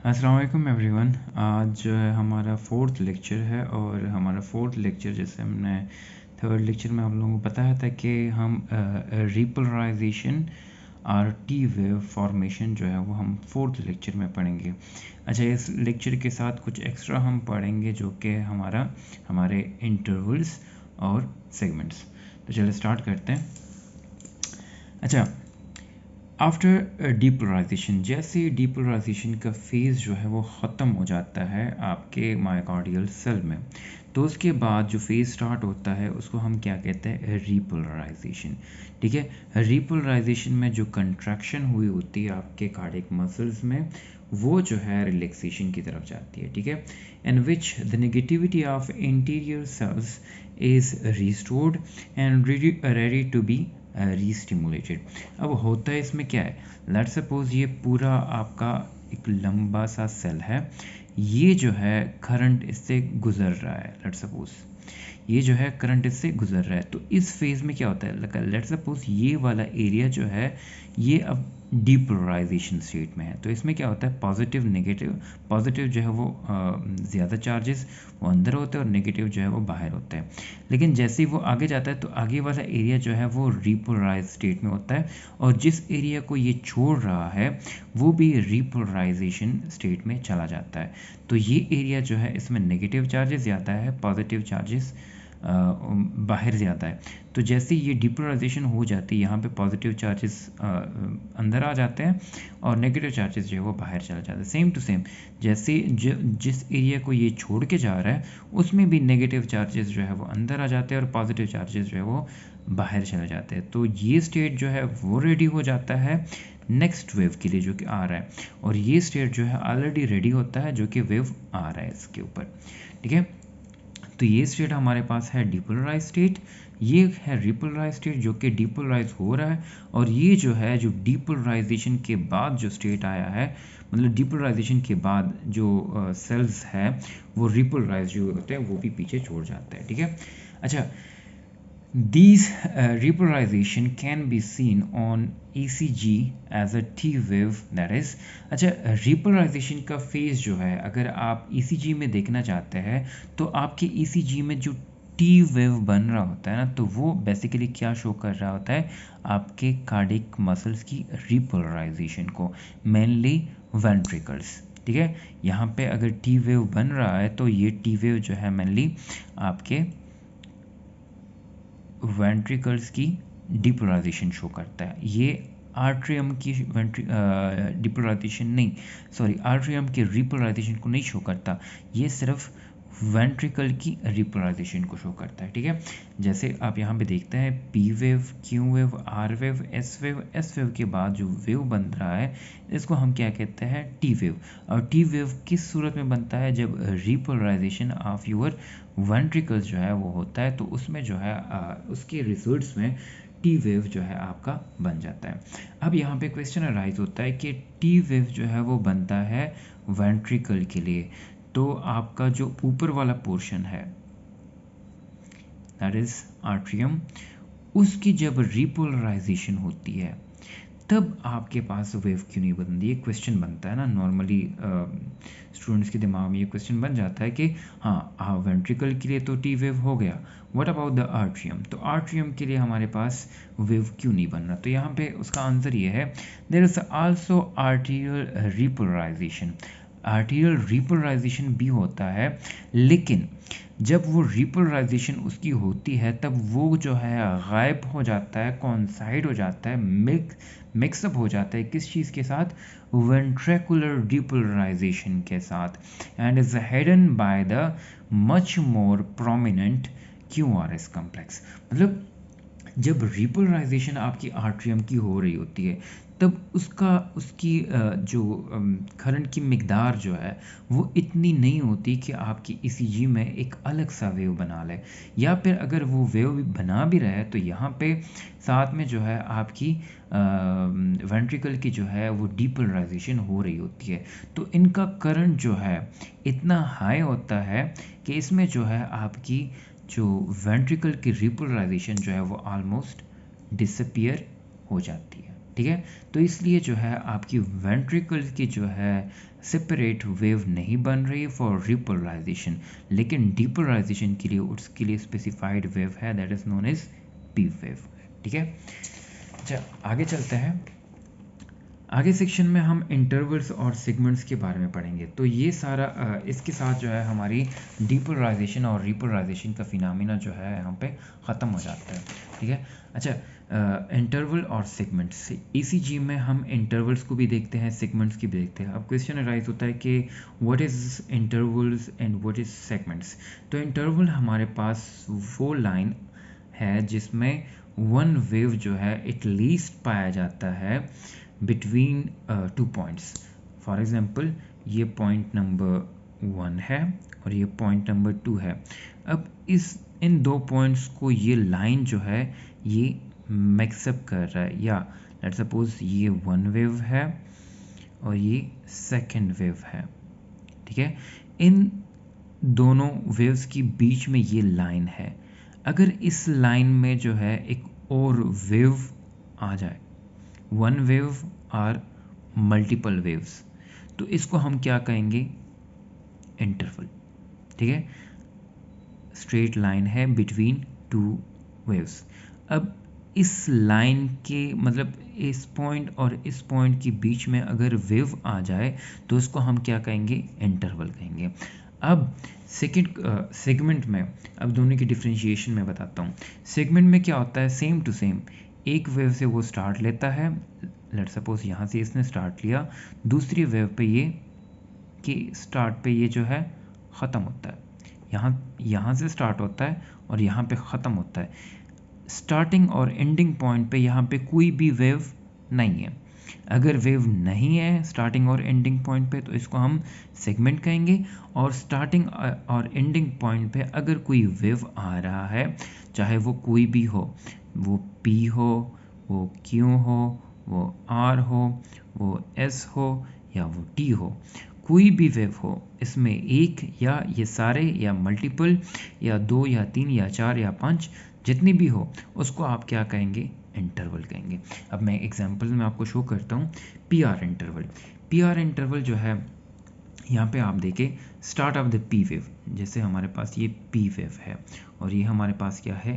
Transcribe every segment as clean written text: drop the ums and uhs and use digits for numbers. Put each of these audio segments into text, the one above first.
अस्सलाम वालेकुम एवरीवन। आज जो है हमारा फोर्थ लेक्चर है और हमारा फोर्थ लेक्चर जैसे हमने थर्ड लेक्चर में हम लोगों को बताया था कि हम रिपोलराइजेशन और टी वेव फॉर्मेशन जो है वो हम फोर्थ लेक्चर में पढ़ेंगे। अच्छा, इस लेक्चर के साथ कुछ एक्स्ट्रा हम पढ़ेंगे जो कि हमारे इंटरवल्स और सेगमेंट्स। तो चलिए स्टार्ट करते हैं। अच्छा, आफ्टर डीपोलराइजेशन, जैसे डीपोलराइजेशन का फेज़ जो है वो ख़त्म हो जाता है आपके मायोकार्डियल सेल में, तो उसके बाद जो फेज़ स्टार्ट होता है उसको हम क्या कहते हैं, रिपोलराइजेशन। ठीक है, रिपोलराइजेशन में जो कंट्रैक्शन हुई होती है आपके कार्डियक मसल्स में, वो जो है रिलैक्सेशन की तरफ जाती है। ठीक है, in which the negativity of interior cells is restored and ready to be restimulated. अब होता है इसमें क्या है, लेट्स सपोज ये पूरा आपका एक लंबा सा सेल है, ये जो है करंट इससे गुजर रहा है। लेट्स सपोज ये जो है करंट इससे गुजर रहा है, तो इस फेज़ में क्या होता है, लेट्स सपोज ये वाला एरिया जो है ये अब डीपोलराइजेशन स्टेट में है। तो इसमें क्या होता है, पॉजिटिव नेगेटिव, पॉजिटिव जो है वो ज़्यादा चार्जेस वो अंदर होते हैं और नेगेटिव जो है वो बाहर होता है। लेकिन जैसे ही वो आगे जाता है तो आगे वाला एरिया जो है वो रिपोलराइज स्टेट में होता है, और जिस एरिया को ये छोड़ रहा है वो भी रिपोलराइजेशन स्टेट में चला जाता है। तो ये एरिया जो है इसमें नेगेटिव चार्जेस ज़्यादा है, पॉजिटिव चार्जेस बाहर ज़्यादा है। तो जैसे ये डिपोलराइजेशन हो जाती है, यहाँ पे पॉजिटिव चार्जेस अंदर आ जाते हैं और नेगेटिव चार्जेस जो है वो बाहर चला जाता है। सेम टू सेम, जैसे जिस एरिया को ये छोड़ के जा रहा है उसमें भी नेगेटिव चार्जेस जो है वो अंदर आ जाते हैं और पॉजिटिव चार्जेस जो है वो बाहर चले जाते हैं। तो ये स्टेट जो है वो रेडी हो जाता है नेक्स्ट वेव के लिए जो कि आ रहा है, और ये स्टेट जो है ऑलरेडी रेडी होता है जो कि वेव आ रहा है इसके ऊपर। ठीक है, तो ये स्टेट हमारे पास है डिपोलराइज स्टेट, ये है रिपोलराइज स्टेट जो कि डिपोलराइज हो रहा है, और ये जो है जो डिपोलराइजेशन के बाद जो स्टेट आया है, मतलब डिपोलराइजेशन के बाद जो सेल्स है वो रिपोलराइज जो होते हैं वो भी पीछे छोड़ जाते हैं। ठीक है, अच्छा, these repolarization can be seen on ECG as a T wave, that is। अच्छा, repolarization का फेज जो है अगर आप ECG में देखना चाहते हैं तो आपके ECG में जो T वेव बन रहा होता है ना, तो वो बेसिकली क्या शो कर रहा होता है, आपके कार्डिक मसल्स की रिपोलराइजेशन को, मेनली वेंट्रिकल्स। ठीक है, यहाँ पे अगर T वेव बन रहा है तो ये T वेव जो है मेनली आपके वेंट्रिकल्स की डिपोलराइजेशन शो करता है। ये आर्ट्रियम की डिपोलराइजेशन नहीं, सॉरी, आर्ट्रियम के रिपोलराइजेशन को नहीं शो करता, ये सिर्फ वेंट्रिकल की रिपोलराइजेशन को शो करता है। ठीक है, जैसे आप यहाँ पे देखते हैं P wave, Q wave, R wave, S wave, S wave के बाद जो वेव बन रहा है इसको हम क्या कहते हैं, टी वेव। और टी वेव किस सूरत में बनता है, जब रिपोलराइजेशन ऑफ यूर वेंट्रिकल्स जो है वो होता है, तो उसमें जो है उसके रिजल्ट्स में टी वेव जो है आपका बन जाता है। अब यहाँ पे क्वेश्चन अराइज होता है कि टी वेव जो है वो बनता है वेंट्रिकल के लिए, तो आपका जो ऊपर वाला पोर्शन है दैट इज आर्ट्रियम, उसकी जब रिपोलराइजेशन होती है तब आपके पास वेव क्यों नहीं बनती। ये क्वेश्चन बनता है ना, नॉर्मली स्टूडेंट्स के दिमाग में ये क्वेश्चन बन जाता है कि हाँ वेंट्रिकल के लिए तो टी वेव हो गया, व्हाट अबाउट द आर्ट्रियम, तो आर्ट्रियम के लिए हमारे पास वेव क्यों नहीं बन रहा। तो यहाँ पे उसका आंसर ये है, there is also arterial repolarisation. Arterial repolarisation भी होता है, लेकिन जब वो रिपोलराइजेशन उसकी होती है तब वो जो है गायब हो जाता है, कॉन्साइड हो जाता है, मिक्सअप हो जाता है किस चीज़ के साथ, वेंट्रिकुलर डिपोलराइजेशन के साथ, and is hidden by the much more prominent QRS complex. मतलब जब रिपोलराइजेशन आपकी आर्ट्रियम की हो रही होती है तब उसकी जो करंट की मिकदार जो है वो इतनी नहीं होती कि आपकी ECG में एक अलग सा वेव बना ले, या फिर अगर वो वेव बना भी रहा है तो यहाँ पे साथ में जो है आपकी वेंट्रिकल की जो है वो डिपोलराइजेशन हो रही होती है, तो इनका करंट जो है इतना हाई होता है कि इसमें जो है आपकी जो वेंट्रिकल की रिपोलराइजेशन जो है वो ऑलमोस्ट डिसअपियर हो जाती है। ठीक है। तो इसलिए जो है आपकी वेंट्रिकल्स की जो है सेपरेट वेव नहीं बन रही फॉर रिपोलराइजेशन, लेकिन डिपोलराइजेशन के लिए उसके लिए स्पेसिफाइड वेव है, that is known as P wave. ठीक है। अच्छा, आगे चलते हैं। आगे सेक्शन में हम इंटरवल्स और सेगमेंट्स के बारे में पढ़ेंगे। तो ये सारा इसके साथ जो है हमारी डिपोलराइजेशन और रिपोलराइजेशन का फिनोमेना जो है यहाँ पे ख़त्म हो जाता है। ठीक है। अच्छा, इंटरवल और सेगमेंट्स, ईसीजी में हम इंटरवल्स को भी देखते हैं, सेगमेंट्स की भी देखते हैं। अब क्वेश्चन अराइज होता है कि what is intervals and what is segments. तो इंटरवल हमारे पास वो लाइन है जिसमें वन वेव जो है एटलीस्ट पाया जाता है between two points. For example, ये पॉइंट नंबर 1 है और ये पॉइंट नंबर 2 है। अब इन दो पॉइंट्स को ये लाइन जो है ये मिक्सअप कर रहा है, या लेट सपोज ये वन वेव है और ये सेकंड वेव है। ठीक है। इन दोनों वेव्स के बीच में ये लाइन है। अगर इस लाइन में जो है एक और वेव आ जाए, वन वेव और मल्टीपल वेव्स, तो इसको हम क्या कहेंगे, इंटरवल। ठीक है। स्ट्रेट लाइन है बिटवीन टू वेव्स। अब इस लाइन के मतलब इस पॉइंट और इस पॉइंट के बीच में अगर वेव आ जाए तो उसको हम क्या कहेंगे, इंटरवल कहेंगे। अब सेगमेंट में अब दोनों की डिफरेंशिएशन में बताता हूँ। सेगमेंट में क्या होता है, सेम टू सेम एक वेव से वो स्टार्ट लेता है, लेट सपोज यहाँ से इसने स्टार्ट लिया, दूसरी वेव पे ये कि स्टार्ट पे ये जो है ख़त्म होता है, यहाँ से स्टार्ट होता है और यहाँ पे ख़त्म होता है। स्टार्टिंग और एंडिंग पॉइंट पे यहाँ पे कोई भी वेव नहीं है। अगर वेव नहीं है स्टार्टिंग और एंडिंग पॉइंट पे तो इसको हम सेगमेंट कहेंगे, और स्टार्टिंग और एंडिंग पॉइंट पे अगर कोई वेव आ रहा है, चाहे वो कोई भी हो, वो P हो, वो Q हो, वो R हो, वो S हो या वो T हो, कोई भी वेव हो, इसमें एक या ये सारे या मल्टीपल या 2 या 3 या 4 या 5 जितनी भी हो, उसको आप क्या कहेंगे, इंटरवल कहेंगे। अब मैं एग्जांपल में आपको शो करता हूँ। PR इंटरवल, PR इंटरवल जो है यहाँ पे आप देखें, start of the P wave, जैसे हमारे पास ये P वेव है और ये हमारे पास क्या है,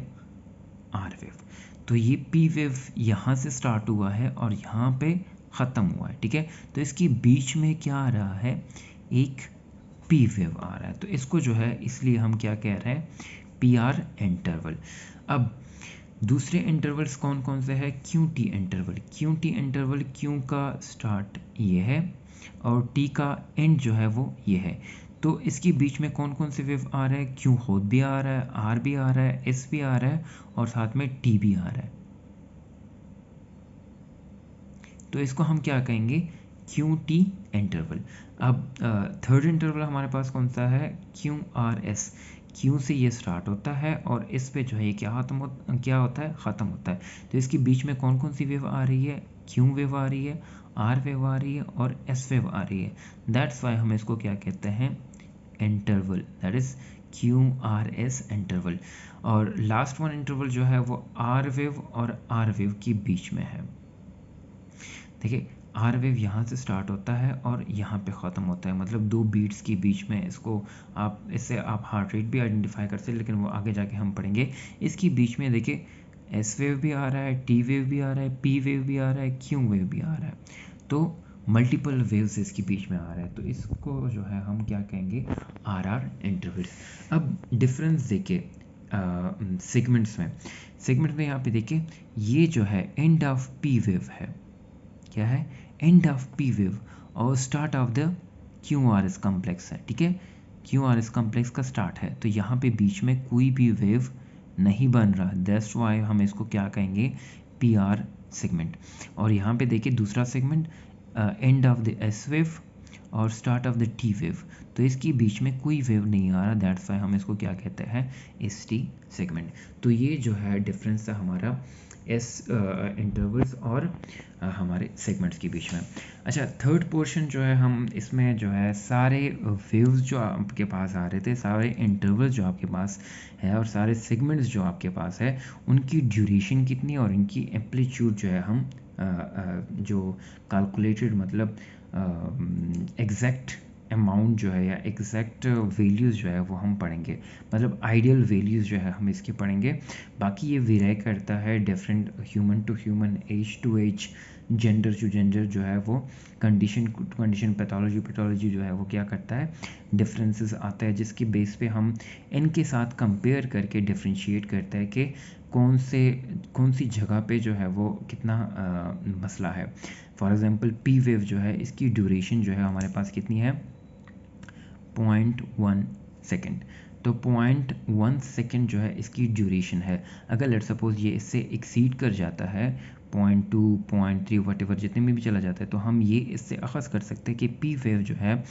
R वेव। तो ये P वेव यहाँ से स्टार्ट हुआ है और यहाँ पे ख़त्म हुआ है। ठीक है। तो इसके बीच में क्या आ रहा है, एक P वेव आ रहा है, तो इसको जो है इसलिए हम क्या कह रहे हैं, PR इंटरवल। अब दूसरे इंटरवल्स कौन कौन से हैं, QT interval. QT interval, Q का स्टार्ट ये है और T का एंड जो है वो ये है। तो इसके बीच में कौन कौन से वेव आ रहे हैं, Q खुद भी आ रहा है, R भी आ रहा है, S भी आ रहा है और साथ में T भी आ रहा है। तो इसको हम क्या कहेंगे, QT इंटरवल। अब थर्ड इंटरवल हमारे पास कौन सा है, QRS। Q से ये स्टार्ट होता है और इस पे जो है ये क्या होता है, ख़त्म होता है। तो इसके बीच में कौन कौन सी वेव आ रही है, Q वेव आ रही है, R वेव आ रही है और S वेव आ रही है। दैट्स वाई हम इसको क्या कहते हैं, interval, that is QRS interval. और लास्ट वन इंटरवल जो है वो R वेव और R वेव के बीच में है। देखिए, R वेव यहाँ से स्टार्ट होता है और यहाँ पे ख़त्म होता है, मतलब दो बीट्स के बीच में। इससे आप हार्ट रेट भी आइडेंटिफाई कर सकते हैं, लेकिन वो आगे जाके हम पढ़ेंगे। इसके बीच में देखिए S वेव भी आ रहा है, T वेव भी आ रहा है, P वेव भी आ रहा है, Q वेव भी आ रहा है। तो मल्टीपल वेव्स इसके बीच में आ रहा है, तो इसको जो है हम क्या कहेंगे, RR इंटरवल्स। अब डिफरेंस देखिए सेगमेंट्स में यहाँ पे देखिए, ये जो है एंड ऑफ P वेव है, क्या है, एंड ऑफ P वेव, और start of the QRS complex है। ठीक है। QRS कॉम्प्लेक्स का स्टार्ट है, तो यहाँ पे बीच में कोई भी वेव नहीं बन रहा, दैट्स वाई हम इसको क्या कहेंगे, PR सेगमेंट। और यहाँ पे देखिए दूसरा segment, end of the S wave और start of the T wave, तो इसके बीच में कोई वेव नहीं आ रहा, दैट्स वाई हम इसको क्या कहते हैं, ST सेगमेंट। तो ये जो है डिफरेंस है हमारा इंटरवल्स और हमारे सेगमेंट्स के बीच में। अच्छा, थर्ड पोर्शन जो है हम इसमें जो है सारे वेव्स जो आपके पास आ रहे थे, सारे इंटरवल्स जो आपके पास है और सारे सेगमेंट्स जो आपके पास है, उनकी ड्यूरेशन कितनी और इनकी एम्पलीट्यूड जो है हम जो कैलकुलेटेड मतलब एग्जैक्ट अमाउंट जो है या एग्जैक्ट वैल्यूज़ जो है वो हम पढ़ेंगे, मतलब आइडियल वैल्यूज़ जो है हम इसकी पढ़ेंगे। बाकी ये वेरी करता है different human to human, age to age, gender to gender जो है वो, कंडीशन टू कंडीशन, पैथोलॉजी जो है वो क्या करता है, डिफरेंसेस आता है, जिसकी बेस पे हम इनके साथ कंपेयर करके डिफ्रेंशिएट करते हैं कि कौन सी जगह पे जो है वो कितना मसला है। फॉर एग्जांपल पी वेव जो है इसकी ड्यूरेशन जो है हमारे पास कितनी है, 0.1 सेकेंड। तो 0.1 सेकेंड जो है इसकी ड्यूरेशन है। अगर लेट सपोज ये इससे एक्सीड कर जाता है 0.2 0.3 वटेवर जितने में भी चला जाता है, तो हम ये इससे अख़ज़ कर सकते हैं कि पी वेव जो है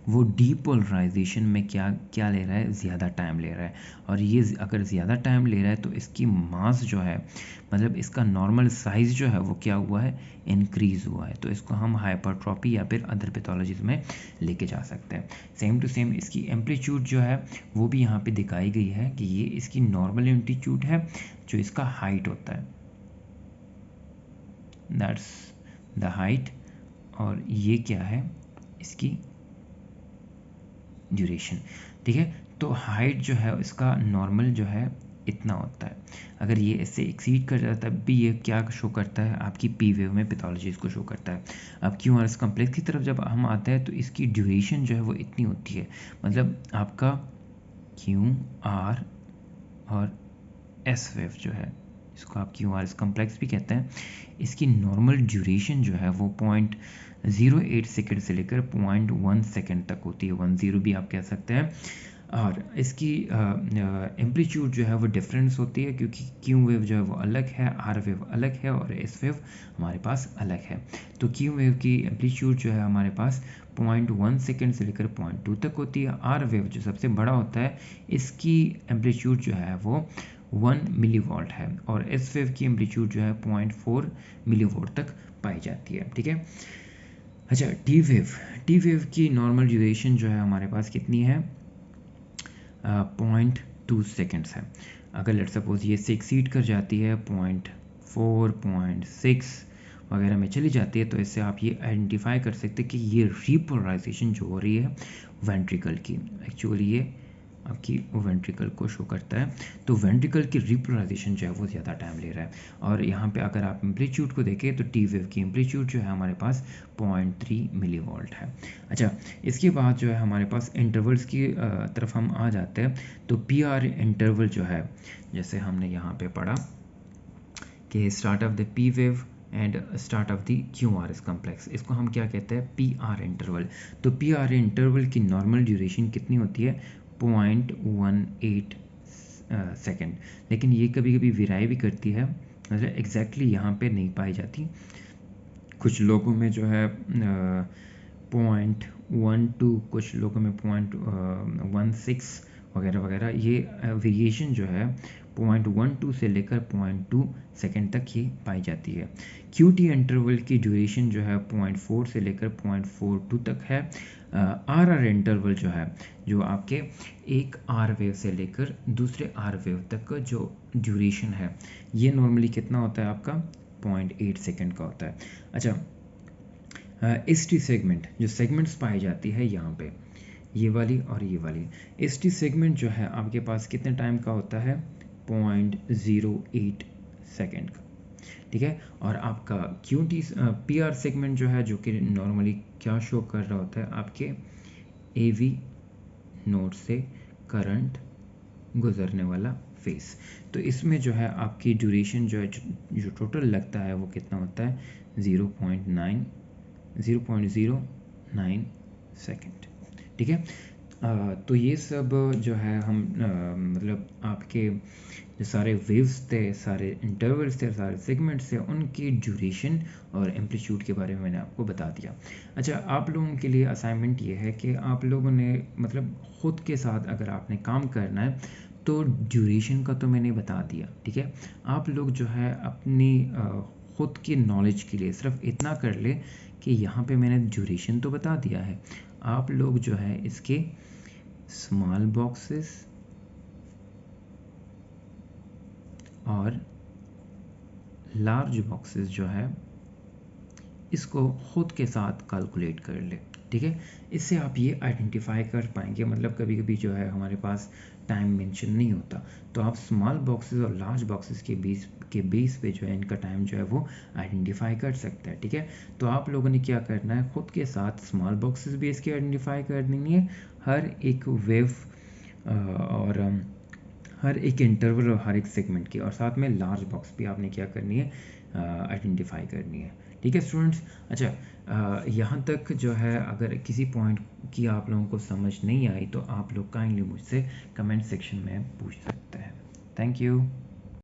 वो डीपोलराइजेशन में क्या क्या ले रहा है, ज़्यादा टाइम ले रहा है। और ये अगर ज़्यादा टाइम ले रहा है तो इसकी मास जो है, मतलब इसका नॉर्मल साइज़ जो है वो क्या हुआ है, इंक्रीज़ हुआ है। तो इसको हम हाइपरट्रॉपी या फिर अदर पैथोलॉजीज में लेके जा सकते हैं। सेम टू सेम इसकी एम्पलीट्यूड जो है वो भी यहाँ पे दिखाई गई है कि ये इसकी नॉर्मल एम्पलीट्यूड है जो इसका हाइट होता है, दैट्स द हाइट, और ये क्या है, इसकी ड्यूरेशन। ठीक है, तो हाइट जो है इसका नॉर्मल जो है इतना होता है। अगर ये इससे एक्सीड कर जाता है तब भी ये क्या शो करता है, आपकी पी वेव में पैथोलॉजी इसको शो करता है। अब क्यू आर एस कम्प्लेक्स की तरफ जब हम आते हैं तो इसकी ड्यूरेशन जो है वो इतनी होती है, मतलब आपका क्यू आर और एस वेव जो है, इसको आप क्यू आर एस कम्प्लेक्स भी कहते हैं, इसकी नॉर्मल ड्यूरेशन जो है वो 0.08 सेकेंड से लेकर 0.1 सेकेंड तक होती है, 10 भी आप कह सकते हैं। और इसकी एम्पलीट्यूड जो है वो डिफरेंस होती है, क्योंकि क्यू वेव जो है वो अलग है, आर वेव अलग है और एस वेव हमारे पास अलग है। तो क्यू वेव की एम्पलीट्यूड जो है हमारे पास 0.1 सेकेंड से लेकर 0.2 तक होती है। आर वेव जो सबसे बड़ा होता है, इसकी एम्पलीट्यूड जो है वो 1 मिलीवॉल्ट है, और एस वेव की एम्पलीट्यूड जो है 0.4 मिलीवॉल्ट तक पाई जाती है। ठीक है, अच्छा टी वेव की नॉर्मल ड्यूरेशन जो है हमारे पास कितनी है, 0.2 सेकेंड्स है। अगर लेट सपोज ये से एक्सीड कर जाती है 0.4 0.6 वगैरह में चली जाती है, तो इससे आप ये आइडेंटिफाई कर सकते हैं कि ये रीपोलराइजेशन जो हो रही है वेंट्रिकल की, एक्चुअली ये आपकी वेंट्रिकल को शो करता है। तो वेंट्रिकल की रिपोलराइजेशन जो है वो ज़्यादा टाइम ले रहा है। और यहाँ पे अगर आप एम्पलीट्यूड को देखें तो टी वेव की एम्पलीट्यूड जो है हमारे पास 0.3 मिलीवॉल्ट है। अच्छा, इसके बाद जो है हमारे पास इंटरवल्स की तरफ हम आ जाते हैं। तो पी आर इंटरवल जो है, जैसे हमने यहाँ पे पढ़ा कि start of the P wave and start of the Q R S complex, इसको हम क्या कहते हैं, पी आर इंटरवल। तो पी आर इंटरवल की नॉर्मल ड्यूरेशन कितनी होती है, 0.18 सेकेंड। लेकिन ये कभी कभी वेरी भी करती है, मतलब एग्जैक्टली यहाँ पे नहीं पाई जाती। कुछ लोगों में जो है 0.12, कुछ लोगों में 0.16 वगैरह वगैरह, ये वेरिएशन जो है 0.12 से लेकर 0.2 सेकेंड तक ही पाई जाती है। क्यू टी इंटरवल की ड्यूरेशन जो है 0.4 से लेकर 0.42 तक है। आर आर इंटरवल जो है, जो आपके एक आर वेव से लेकर दूसरे आर वेव तक का जो ड्यूरेशन है, ये नॉर्मली कितना होता है आपका, 0.8 सेकेंड का होता है। अच्छा, एस टी सेगमेंट, जो सेगमेंट्स पाई जाती है यहाँ पे, ये वाली और ये वाली, एस टी सेगमेंट जो है आपके पास कितने टाइम का होता है, 0.08 सेकेंड का। ठीक है, और आपका Q T P R segment जो है, जो कि नॉर्मली क्या शो कर रहा होता है, आपके ए वी नोड से करंट गुजरने वाला फेस। तो इसमें जो है आपकी ड्यूरेशन जो है, जो टोटल लगता है वो कितना होता है, 0.09 सेकेंड। ठीक है, तो ये सब जो है हम मतलब आपके जो सारे वेव्स थे, सारे इंटरवल्स थे, सारे सेगमेंट्स थे, उनकी ड्यूरेशन और एम्पलीट्यूड के बारे में मैंने आपको बता दिया। अच्छा, आप लोगों के लिए असाइनमेंट ये है कि आप लोगों ने मतलब ख़ुद के साथ अगर आपने काम करना है तो ड्यूरेशन का तो मैंने बता दिया। ठीक है, आप लोग जो है अपनी ख़ुद की नॉलेज के लिए सिर्फ इतना कर ले कि यहाँ पे मैंने ड्यूरेशन तो बता दिया है, आप लोग जो है इसके स्मॉल बॉक्सेस और लार्ज बॉक्सेस जो है इसको खुद के साथ कैलकुलेट कर ले, ठीक है। इससे आप ये आइडेंटिफाई कर पाएंगे, मतलब कभी कभी जो है हमारे पास टाइम मेंशन नहीं होता, तो आप स्मॉल बॉक्सेस और लार्ज बॉक्सेस के बेस पे जो है इनका टाइम जो है वो आइडेंटिफाई कर सकते हैं, ठीक है। तो आप लोगों ने क्या करना है, खुद के साथ स्मॉल बॉक्सेस भी इसकी आइडेंटिफाई कर देनी है, हर एक वेव और हर एक इंटरवल और हर एक सेगमेंट की, और साथ में लार्ज बॉक्स भी आपने क्या करनी है, आइडेंटिफाई करनी है, ठीक है स्टूडेंट्स। अच्छा, यहाँ तक जो है अगर किसी पॉइंट की आप लोगों को समझ नहीं आई तो आप लोग काइंडली मुझसे कमेंट सेक्शन में पूछ सकते हैं। Thank you.